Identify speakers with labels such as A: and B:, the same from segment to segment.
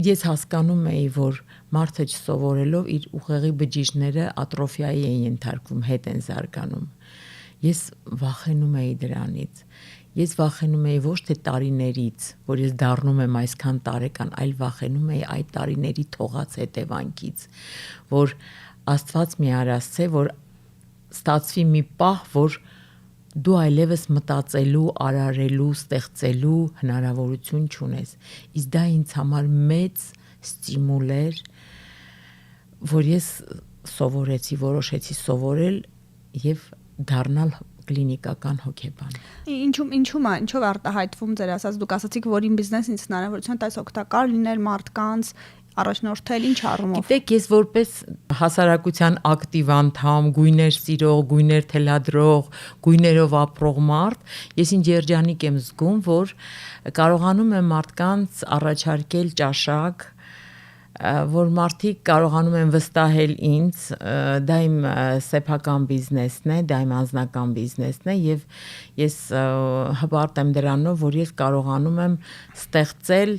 A: ես հասկանում էի, որ մարդը չսովորելով իր ուղեղի բջիջները ատրոֆիայի են ենթարկվում, հետ են զարգանում։ Ես վախենում էի դրանից։ Ես վախենում էի ոչ թե տարիներից, որ ես դառնում եմ այսքան տարեկան, այլ վախենում էի այդ տարիների թողած հետևանքից, որ Աստված մի արասցե, որ ստացվի մի պահ, որ դու այլևս մտածելու, արարելու, ստեղծելու հնարավորություն չունես։ Իսկ դա ինձ համար մեծ ստիմուլ էր, որ ես որոշեցի սովորել եւ դառնալ կլինիկական հոգեբան։
B: Ինչով արտահայտվում ձեր ասած, դուք ասացիք, որ իմ բիզնեսն ինձ հնարավորություն տալիս օգտակար լինել մարդկանց, առաջնորդել, ինչ առումով։
A: Գիտեք, ես որպես հասարակության ակտիվ անդամ, գույներ սիրող, գույներ թելադրող, գույներով ապրող մարդ, ես ինձ երջանիկ եմ զգում, որ կարողանում եմ մարդկանց առաջարկել ճաշակ, որ մարդիկ կարողանում են վստահել ինձ, դա իմ սեփական բիզնեսն է, դա իմ անձնական բիզնեսն է եւ ես հպարտ եմ դրանով, որ ես կարողանում եմ ստեղծել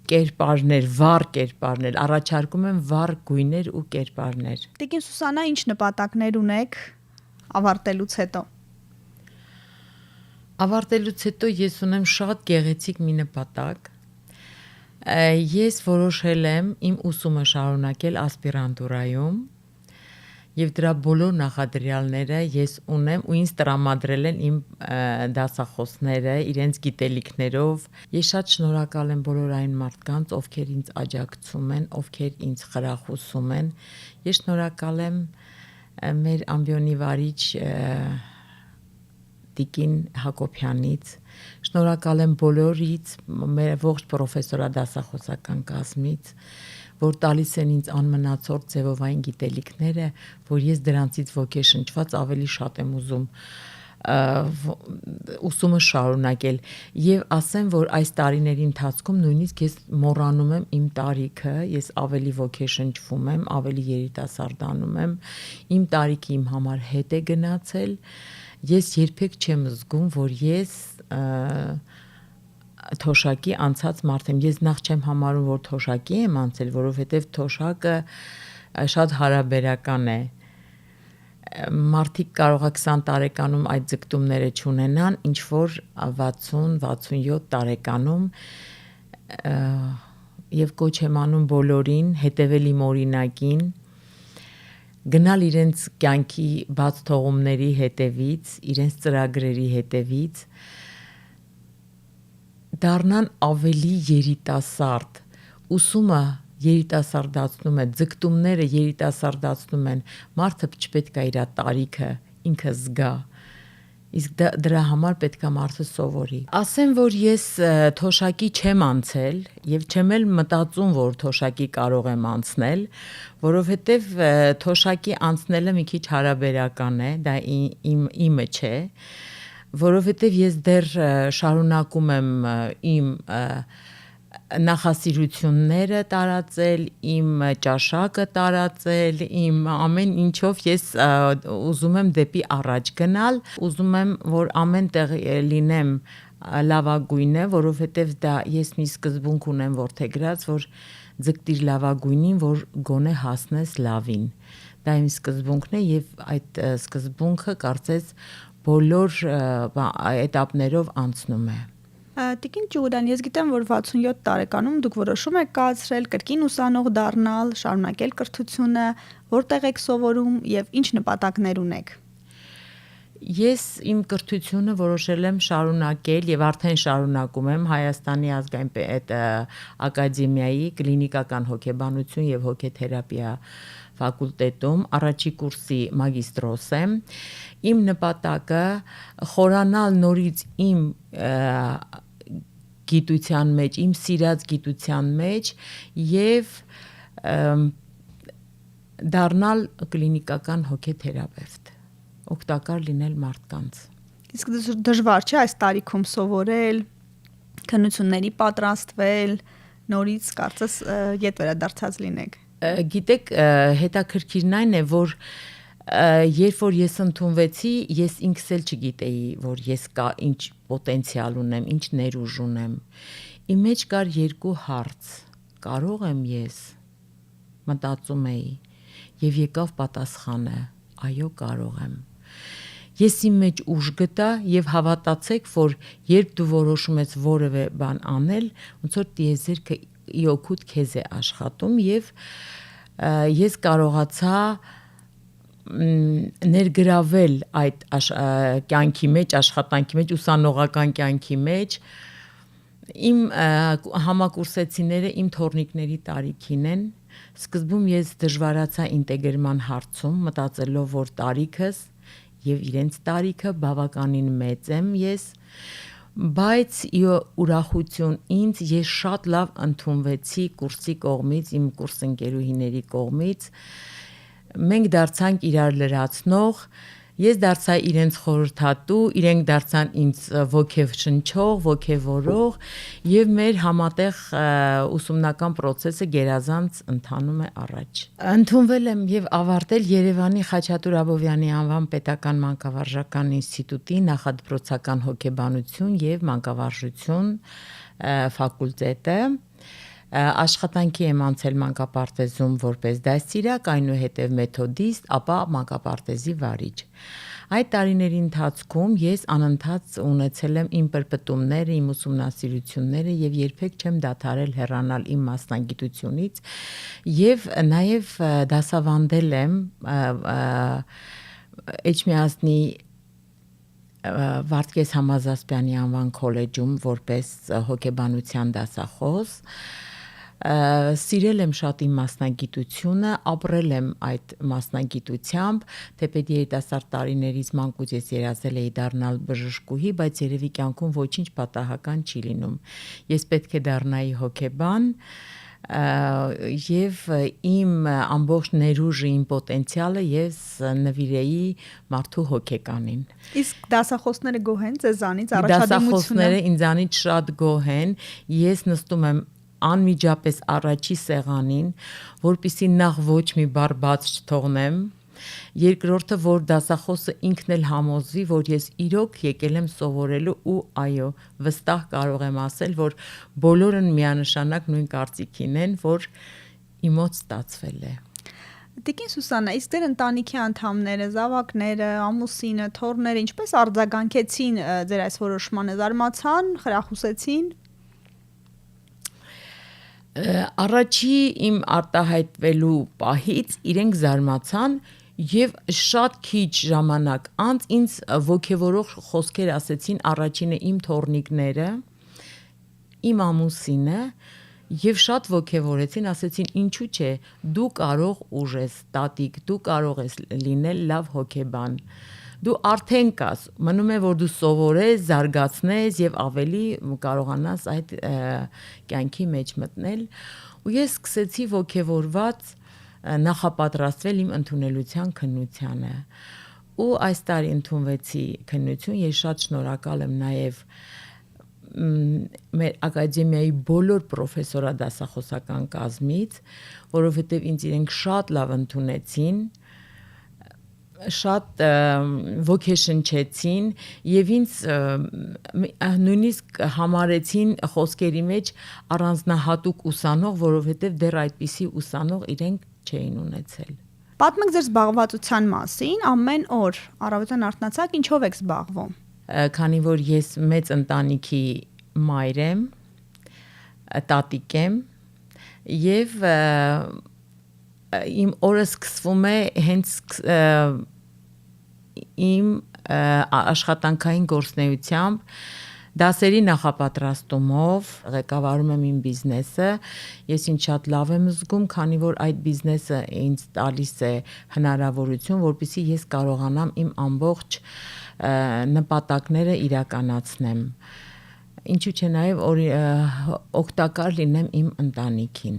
A: կերպարներ, վառ կերպարներ, առաջարկում եմ վառ գույներ ու կերպարներ։
B: Տիկին Սուսանա, ինչ նպատակներ ունեք ավարտելուց հետո։
A: Ավարտելուց հետո ես ունեմ շատ գեղեցիկ մի նպատակ։ Ես որոշել եմ իմ ուսումը շարունակել ասպիրանտուրայում եւ դրա բոլոր նախադրյալները ես ունեմ ու ինձ տրամադրել են իմ դասախոսները իրենց գիտելիքներով։ Ես շատ շնորհակալ եմ բոլոր այն մարդկանց, ովքեր ինձ աջակցում են, ովքեր ինձ խրախուսում են։ Ես շնորհակալ եմ մեր ամբիոնի վարիչ Տիկին Հակոբյանից, շնորհակալ եմ բոլորից, մեր ողջ պրոֆեսորադասախոսական կազմից, որ տալիս են ինձ անմնացորդ ձևովային գիտելիքները, որ ես դրանցից ոգեշնչված ավելի շատ եմ ուզում ուսումը շարունակել եւ ասեմ, որ այս տարիների ընթացքում նույնիսկ ես մոռանում եմ իմ տարիքը, ես ավելի ոգեշնչվում եմ, ավելի երիտասարդանում եմ, իմ տարիքը իմ համար հետ է գնացել, ես երբեք չեմ զգում, որ ես թոշակի անցած մարդ եմ, ես նախ չեմ համարում, որ թոշակի եմ անցել, որովհետեւ թոշակը շատ հարաբերական է, մարդիկ կարող է 20 տարեկանում այդ ձգտումները չունենան, ինչ որ 60-67 տարեկանում եւ կոչ եմ անում բոլորին հետեւել իմ օրինակին, գնալ իրենց կյանքի բաց թողումների հետևից, իրենց ծրագրերի հետևից, դառնան ավելի երիտասարդ, ուսումը երիտասարդացնում է, ձգտումները երիտասարդացնում են, մարդը չպետք է իր տարիքը ինքը զգա, իսկ դրա համար պետք է մարդը սովորի։ Ասեմ, որ ես թոշակի չեմ անցել եւ չեմ էլ մտածում, որ թոշակի կարող եմ անցնել, որովհետեւ թոշակի անցնելը մի քիչ հարաբերական է, դա իմը չէ, որովհետեւ ես դեռ շարունակում եմ իմ նախասիրությունները տարածել, իմ ճաշակը տարածել, իմ ամեն ինչով ես ուզում եմ դեպի առաջ գնալ, ուզում եմ, որ ամեն տեղ լինեմ լավագույնը, որովհետև դա ես մի սկզբունք ունեմ որդեգրած, որ ձգտիր լավագույնին, որ գոնե հասնես լավին։ Դա իմ սկզբունքն է եւ այդ սկզբունքը կարծես բոլոր էտապներով անցնում է։
B: Տիկին Ջուլիան, ես գիտեմ, որ 67 տարեկանում դուք որոշում եք կայացրել կրկին ուսանող դառնալ, շարունակել կրթությունը, որտեղ եք սովորում եւ ինչ նպատակներ ունեք։
A: Ես իմ կրթությունը որոշել եմ շարունակել եւ արդեն շարունակում եմ Հայաստանի ազգային ակադեմիայի կլինիկական հոգեբանություն եւ հոգեթերապիա ֆակուլտետում առաջի կուրսի մագիստրոս եմ։ Իմ նպատակը խորանալ նորից իմ գիտության մեջ, իմ սիրած գիտության մեջ եւ դառնալ կլինիկական հոգեթերապևտ, օգտակար լինել մարդկանց։
B: Իսկ դժվար չէ այս տարիքում սովորել, քննությունների պատրաստվել, նորից կարծես ետ վերադարձած լինեք։
A: Գիտեք, հետաքրքիրն այն է, որ երբ որ ես ընդունվեցի, ես ինքս էլ չգիտեի, որ ես ինչ պոտենցիալ ունեմ, ինչ ներուժ ունեմ։ Իմ մեջ կար երկու հարց։ կարող եմ ես, մտածում էի, եւ եկավ պատասխանը, այո, կարող եմ։ Ես իմ մեջ ուժ գտա եւ հավատացեք, որ երբ դու որոշում ես որևէ բան անել, ոնց որ տիեզերքը իօգուտ քեզ է աշխատում եւ ես կարողացա ներգրավել այդ կյանքի մեջ, աշխատանքի մեջ, ուսանողական կյանքի մեջ իմ համակուրսեցիները իմ թորնիկների տարիքին են։ Սկզբում ես դժվարացա ինտեգրման հարցում, մտածելով, որ տարիքս եւ իրենց տարիքը բավականին մեծ եմ ես, բայց ուրախություն ինձ, ես շատ լավ ընդունվեցի կուրսի կողմից, իմ կուրսընկերուհիների կողմից, մենք դարձանք իրար լրացնող, ես դարձա իրենց խորհրդատու, իրենք դարձան ինձ ոգեշնչող, ոգևորող եւ մեր համատեղ ուսումնական process-ը գերազանց ընթանում է առաջ։ Ընդունվել եմ եւ ավարտել Երևանի Խաչատուր Աբովյանի անվան պետական մանկավարժական ինստիտուտի նախադպրոցական հոգեբանություն եւ մանկավարժություն ֆակուլտետը։ Աշխատանքի եմ անցել մանկապարտեզում որպես դաստիարակ, այնուհետև մեթոդիստ, ապա մանկապարտեզի վարիչ։ Այդ տարիների ընթացքում ես անընդհատ ունեցել եմ իմ պրպտումները, իմ ուսումնասիրությունները եւ երբեք չեմ դադարել հեռանալ իմ մասնագիտությունից եւ նաեւ դասավանդել եմ Էջմիածնի Վարդգես Համազասպյանի անվան քոլեջում որպես հոգեբանության դասախոս։ Սիրել եմ շատ իմ մասնագիտությունը, ապրել եմ այդ մասնագիտությամբ, թեպետ երիտասարդ տարիներից մանկուց ես երազել էի դառնալ բժշկուհի, բայց երևի կյանքում ոչինչ պատահական չի լինում։ Ես պետք է դառնայի հոգեբան եւ իմ ամբողջ ներուժը, իմ պոտենցիալը ես նվիրեի մարդու հոգեկանին։
B: Իսկ դասախոսները գոհ են ձեզանից, առաջադիմությունը։
A: Դասախոսները ինձանից շատ գոհ են, ես նստում եմ անմիջապես առաջի սեղանին, որպեսզի նախ ոչ մի բառ բաց չթողնեմ, երկրորդը, որ դասախոսը ինքն էլ համոզվի, որ ես իրոք եկել եմ սովորելու ու այո, վստահ կարող եմ ասել, որ բոլորն միանշանակ նույն կարծիքին են, որ իմոց ստացվել է։
B: Տիկին Սուսաննա, իսկ ձեր ընտանիքի անդամները, զավակները, ամուսինը, թոռները ինչպես արձագանքեցին ձեր այս որոշմանը, զարմացան, խրախուսեցին։
A: Առաջի իմ արտահայտվելու պահից իրենք զարմացան եւ շատ քիչ ժամանակ անց ինձ ոգևորող խոսքեր ասեցին առաջինը իմ թորնիկները, իմ ամուսինը եւ շատ ոգևորեցին, ասեցին ինչու՞ չէ, դու կարող ուժ ես, տատիկ, դու կարող ես լինել լավ հոգեբան։ Դու արդեն կաս, մնում է որ դու սովորես, զարգացնես եւ ավելի կարողանաս այդ կյանքի մեջ մտնել ու ես սկսեցի ոգևորված նախապատրաստվել իմ ընդունելության քննությանը ու այս տարի ընդունվեցի քննություն, ես շատ շնորհակալ եմ նաեւ մեր ակադեմիայի բոլոր պրոֆեսորադասախոսական կազմից, որովհետեւ ինձ իրենք շատ լավ ընդունեցին, շատ ոգեշնչեցին եւ ինձ նույնիսկ համարեցին խոսքերի մեջ առանձնահատուկ ուսանող, որովհետեւ դեռ այդպիսի ուսանող իրենք չէին ունեցել։
B: Պատմեք ձեր զբաղվածության մասին, ամեն օր առավոտյան արթնացաք, ինչով եք զբաղվում։
A: Քանի որ ես մեծ ընտանիքի մայր եմ, տատիկ եմ եւ իմ օրը սկսվում է հենց իմ աշխատանքային գործունեությամբ դասերի նախապատրաստումով, ղեկավարում եմ իմ բիզնեսը, ես ինձ շատ լավ եմ զգում, քանի որ այդ բիզնեսը ինձ տալիս է հնարավորություն, որպեսզի ես կարողանամ իմ ամբողջ նպատակները իրականացնեմ։ Ինչու՞ չէ նաև օգտակար լինեմ իմ ընտանիքին։